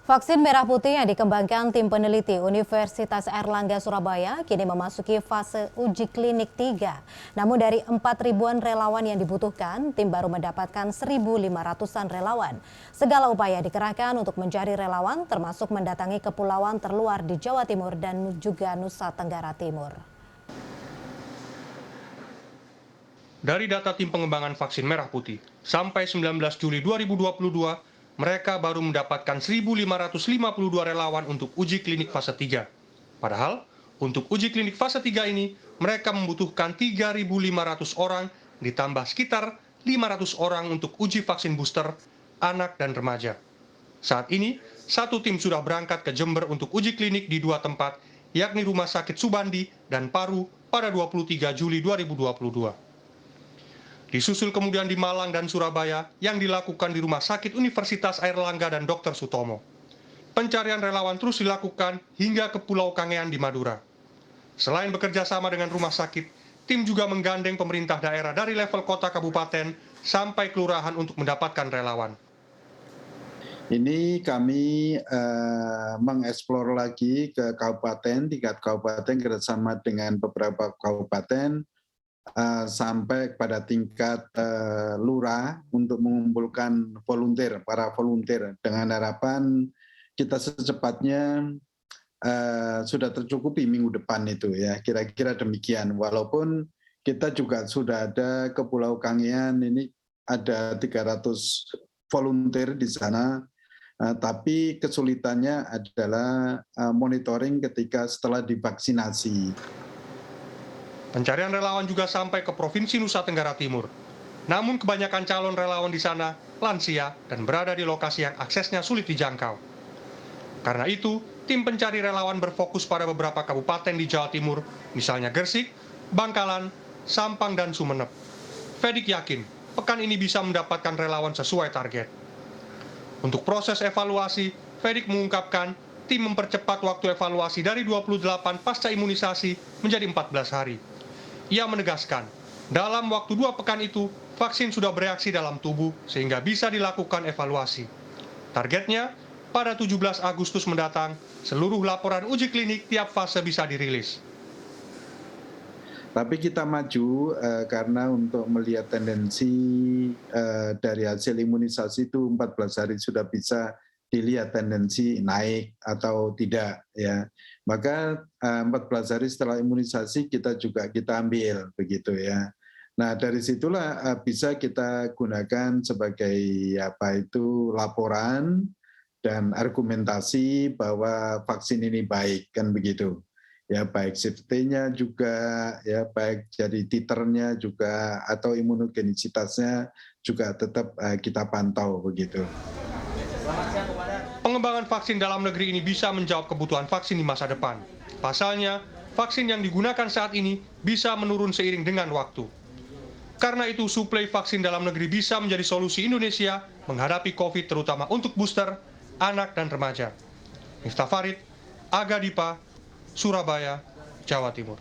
Vaksin merah putih yang dikembangkan tim peneliti Universitas Airlangga Surabaya kini memasuki fase uji klinik 3. Namun dari 4 ribuan relawan yang dibutuhkan, tim baru mendapatkan 1.500-an relawan. Segala upaya dikerahkan untuk mencari relawan termasuk mendatangi kepulauan terluar di Jawa Timur dan juga Nusa Tenggara Timur. Dari data tim pengembangan vaksin merah putih, sampai 19 Juli 2022, mereka baru mendapatkan 1.552 relawan untuk uji klinik fase 3. Padahal, untuk uji klinik fase 3 ini, mereka membutuhkan 3.500 orang, ditambah sekitar 500 orang untuk uji vaksin booster, anak dan remaja. Saat ini, satu tim sudah berangkat ke Jember untuk uji klinik di 2 tempat, yakni Rumah Sakit Subandi dan Paru pada 23 Juli 2022. Disusul kemudian di Malang dan Surabaya yang dilakukan di Rumah Sakit Universitas Airlangga dan Dr. Sutomo. Pencarian relawan terus dilakukan hingga ke Pulau Kangean di Madura. Selain bekerja sama dengan rumah sakit, tim juga menggandeng pemerintah daerah dari level kota kabupaten sampai kelurahan untuk mendapatkan relawan. Ini kami mengeksplor lagi ke kabupaten, tingkat kabupaten kerjasama dengan beberapa kabupaten, sampai pada tingkat lurah untuk mengumpulkan volunteer, para volunteer dengan harapan kita secepatnya sudah tercukupi minggu depan itu ya, kira-kira demikian. Walaupun kita juga sudah ada ke Pulau Kangean, ini ada 300 volunteer di sana, tapi kesulitannya adalah monitoring ketika setelah divaksinasi. Pencarian relawan juga sampai ke Provinsi Nusa Tenggara Timur. Namun kebanyakan calon relawan di sana lansia dan berada di lokasi yang aksesnya sulit dijangkau. Karena itu, tim pencari relawan berfokus pada beberapa kabupaten di Jawa Timur, misalnya Gresik, Bangkalan, Sampang, dan Sumeneb. Fedik yakin, pekan ini bisa mendapatkan relawan sesuai target. Untuk proses evaluasi, Fedik mengungkapkan tim mempercepat waktu evaluasi dari 28 pasca imunisasi menjadi 14 hari. Ia menegaskan, dalam waktu 2 pekan itu, vaksin sudah bereaksi dalam tubuh sehingga bisa dilakukan evaluasi. Targetnya, pada 17 Agustus mendatang, seluruh laporan uji klinik tiap fase bisa dirilis. Tapi kita maju karena untuk melihat tendensi dari hasil imunisasi itu 14 hari sudah bisa dilihat tendensi naik atau tidak ya. Maka 14 hari setelah imunisasi kita ambil begitu ya. Nah dari situlah bisa kita gunakan sebagai laporan dan argumentasi bahwa vaksin ini baik kan begitu. Ya baik safety-nya juga, ya baik jadi titernya juga atau imunogenisitasnya juga tetap kita pantau begitu. Pengembangan vaksin dalam negeri ini bisa menjawab kebutuhan vaksin di masa depan. Pasalnya, vaksin yang digunakan saat ini bisa menurun seiring dengan waktu. Karena itu, suplai vaksin dalam negeri bisa menjadi solusi Indonesia menghadapi COVID terutama untuk booster, anak dan remaja. Miftah Farid, Aga Dipa, Surabaya, Jawa Timur.